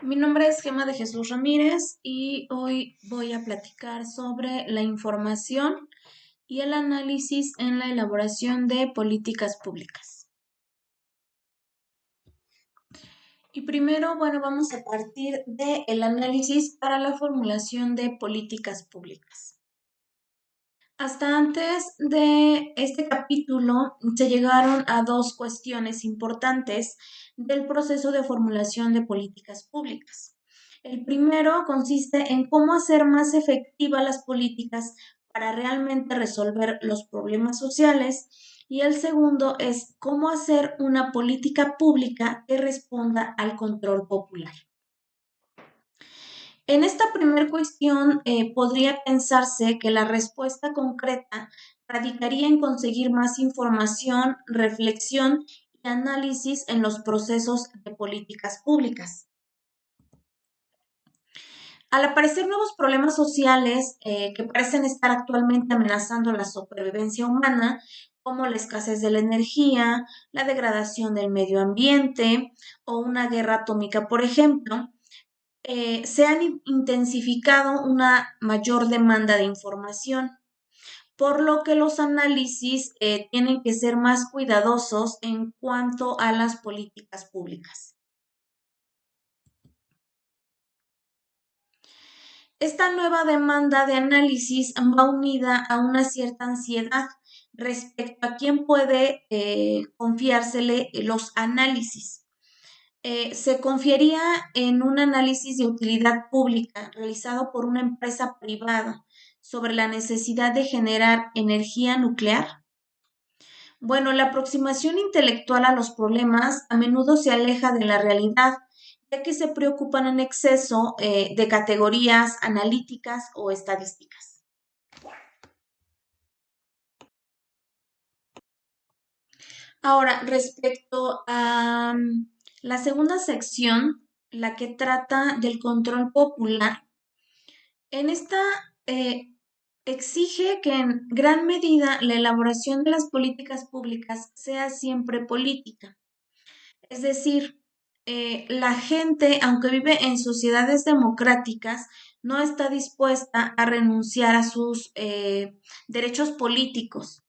Mi nombre es Gema de Jesús Ramírez y hoy voy a platicar sobre la información y el análisis en la elaboración de políticas públicas. Y primero, vamos a partir del análisis para la formulación de políticas públicas. Hasta antes de este capítulo se llegaron a dos cuestiones importantes del proceso de formulación de políticas públicas. El primero consiste en cómo hacer más efectivas las políticas para realmente resolver los problemas sociales y el segundo es cómo hacer una política pública que responda al control popular. En esta primera cuestión, podría pensarse que la respuesta concreta radicaría en conseguir más información, reflexión y análisis en los procesos de políticas públicas. Al aparecer nuevos problemas sociales que parecen estar actualmente amenazando la supervivencia humana, como la escasez de la energía, la degradación del medio ambiente o una guerra atómica, por ejemplo, se han intensificado una mayor demanda de información, por lo que los análisis tienen que ser más cuidadosos en cuanto a las políticas públicas. Esta nueva demanda de análisis va unida a una cierta ansiedad respecto a quién puede confiársele los análisis. Se confiaría en un análisis de utilidad pública realizado por una empresa privada sobre la necesidad de generar energía nuclear. Bueno, la aproximación intelectual a los problemas a menudo se aleja de la realidad, ya que se preocupan en exceso de categorías analíticas o estadísticas. Ahora, respecto a la segunda sección, la que trata del control popular, en esta eh, exige que en gran medida la elaboración de las políticas públicas sea siempre política. Es decir, la gente, aunque vive en sociedades democráticas, no está dispuesta a renunciar a sus derechos políticos.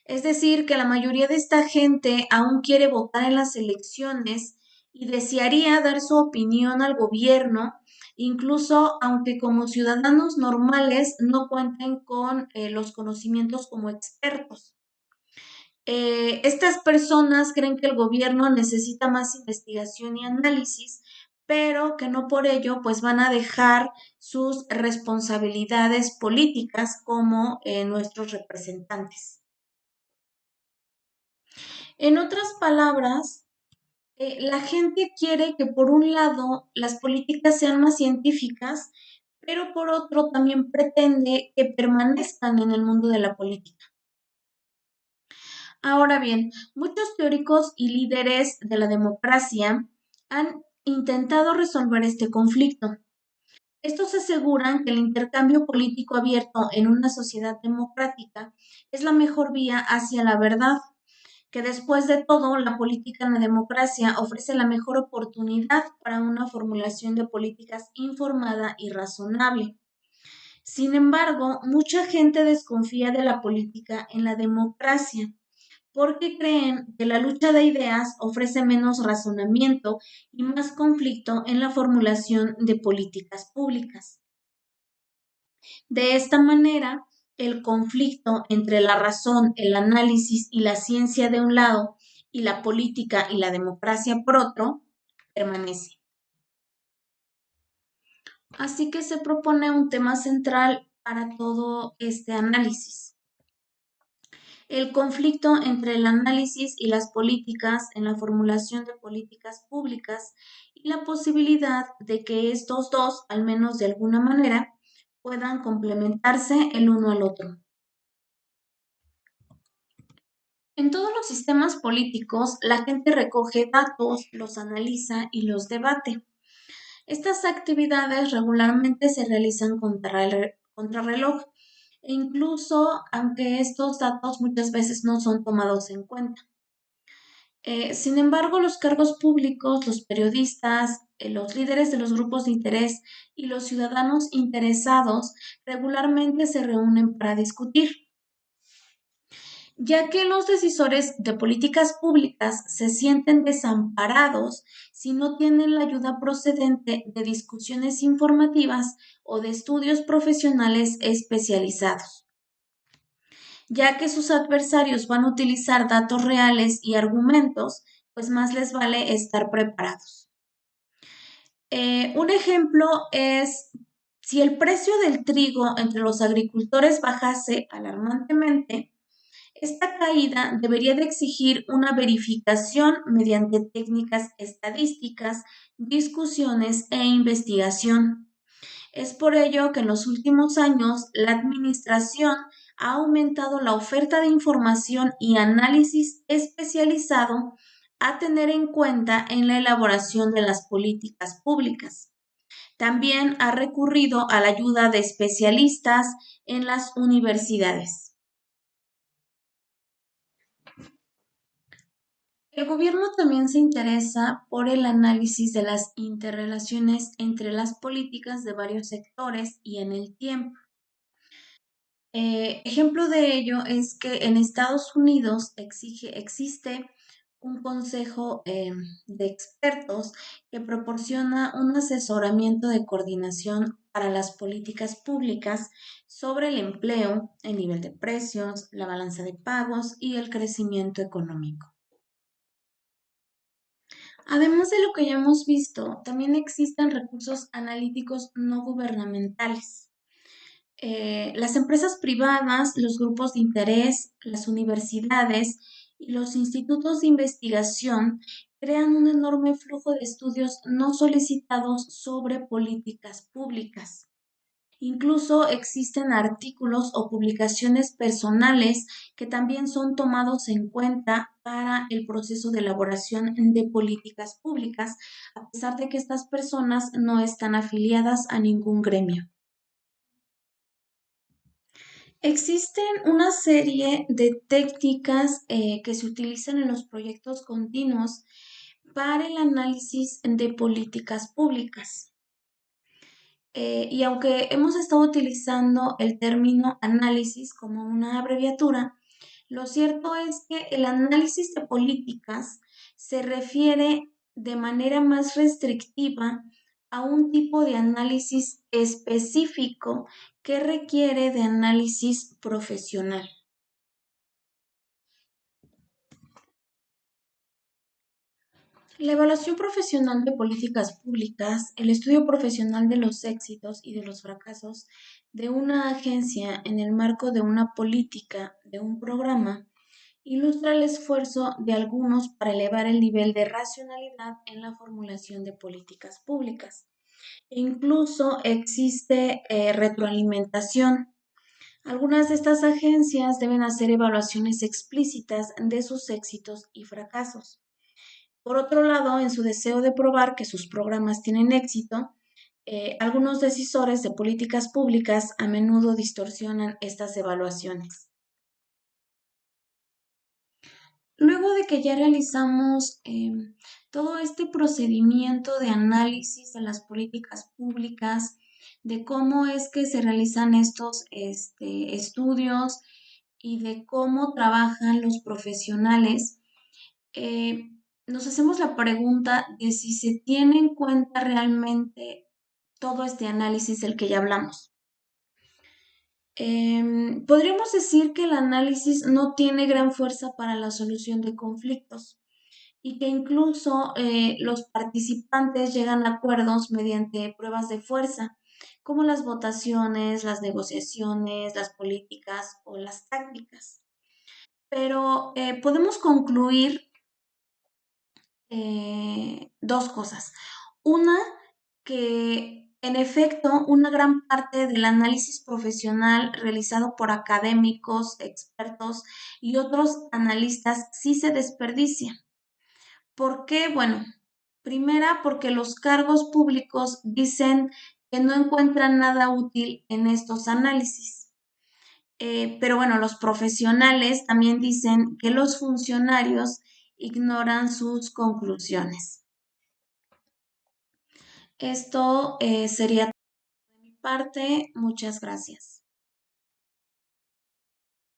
Es decir, que la mayoría de esta gente aún quiere votar en las elecciones y desearía dar su opinión al gobierno, incluso aunque como ciudadanos normales no cuenten con los conocimientos como expertos. Estas personas creen que el gobierno necesita más investigación y análisis, pero que no por ello pues van a dejar sus responsabilidades políticas como nuestros representantes. En otras palabras, la gente quiere que por un lado las políticas sean más científicas, pero por otro también pretende que permanezcan en el mundo de la política. Ahora bien, muchos teóricos y líderes de la democracia han intentado resolver este conflicto. Estos aseguran que el intercambio político abierto en una sociedad democrática es la mejor vía hacia la verdad, que después de todo la política en la democracia ofrece la mejor oportunidad para una formulación de políticas informada y razonable. Sin embargo, mucha gente desconfía de la política en la democracia porque creen que la lucha de ideas ofrece menos razonamiento y más conflicto en la formulación de políticas públicas. De esta manera, el conflicto entre la razón, el análisis y la ciencia de un lado y la política y la democracia por otro permanece. Así que se propone un tema central para todo este análisis. El conflicto entre el análisis y las políticas en la formulación de políticas públicas y la posibilidad de que estos dos, al menos de alguna manera, puedan complementarse el uno al otro. En todos los sistemas políticos, la gente recoge datos, los analiza y los debate. Estas actividades regularmente se realizan contrarreloj, e incluso aunque estos datos muchas veces no son tomados en cuenta. Sin embargo, los cargos públicos, los periodistas, los líderes de los grupos de interés y los ciudadanos interesados regularmente se reúnen para discutir, ya que los decisores de políticas públicas se sienten desamparados si no tienen la ayuda procedente de discusiones informativas o de estudios profesionales especializados, ya que sus adversarios van a utilizar datos reales y argumentos, pues más les vale estar preparados. Un ejemplo es si el precio del trigo entre los agricultores bajase alarmantemente, esta caída debería de exigir una verificación mediante técnicas estadísticas, discusiones e investigación. Es por ello que en los últimos años la Administración ha aumentado la oferta de información y análisis especializado a tener en cuenta en la elaboración de las políticas públicas. También ha recurrido a la ayuda de especialistas en las universidades. El gobierno también se interesa por el análisis de las interrelaciones entre las políticas de varios sectores y en el tiempo. Ejemplo de ello es que en Estados Unidos existe un consejo de expertos que proporciona un asesoramiento de coordinación para las políticas públicas sobre el empleo, el nivel de precios, la balanza de pagos y el crecimiento económico. Además de lo que ya hemos visto, también existen recursos analíticos no gubernamentales. Las empresas privadas, los grupos de interés, las universidades y los institutos de investigación crean un enorme flujo de estudios no solicitados sobre políticas públicas. Incluso existen artículos o publicaciones personales que también son tomados en cuenta para el proceso de elaboración de políticas públicas, a pesar de que estas personas no están afiliadas a ningún gremio. Existen una serie de técnicas que se utilizan en los proyectos continuos para el análisis de políticas públicas. Y aunque hemos estado utilizando el término análisis como una abreviatura, lo cierto es que el análisis de políticas se refiere de manera más restrictiva a un tipo de análisis específico que requiere de análisis profesional. La evaluación profesional de políticas públicas, el estudio profesional de los éxitos y de los fracasos de una agencia en el marco de una política, de un programa, ilustra el esfuerzo de algunos para elevar el nivel de racionalidad en la formulación de políticas públicas. E incluso existe retroalimentación. Algunas de estas agencias deben hacer evaluaciones explícitas de sus éxitos y fracasos. Por otro lado, en su deseo de probar que sus programas tienen éxito, algunos decisores de políticas públicas a menudo distorsionan estas evaluaciones. Luego de que ya realizamos todo este procedimiento de análisis de las políticas públicas, de cómo es que se realizan estos estudios y de cómo trabajan los profesionales, eh, nos hacemos la pregunta de si se tiene en cuenta realmente todo este análisis del que ya hablamos. Podríamos decir que el análisis no tiene gran fuerza para la solución de conflictos y que incluso los participantes llegan a acuerdos mediante pruebas de fuerza, como las votaciones, las negociaciones, las políticas o las tácticas. Pero podemos concluir dos cosas. Una, que en efecto una gran parte del análisis profesional realizado por académicos, expertos y otros analistas sí se desperdicia. ¿Por qué? Bueno, primera, porque los cargos públicos dicen que no encuentran nada útil en estos análisis. Pero bueno, los profesionales también dicen que los funcionarios ignoran sus conclusiones. Esto sería todo de mi parte. Muchas gracias.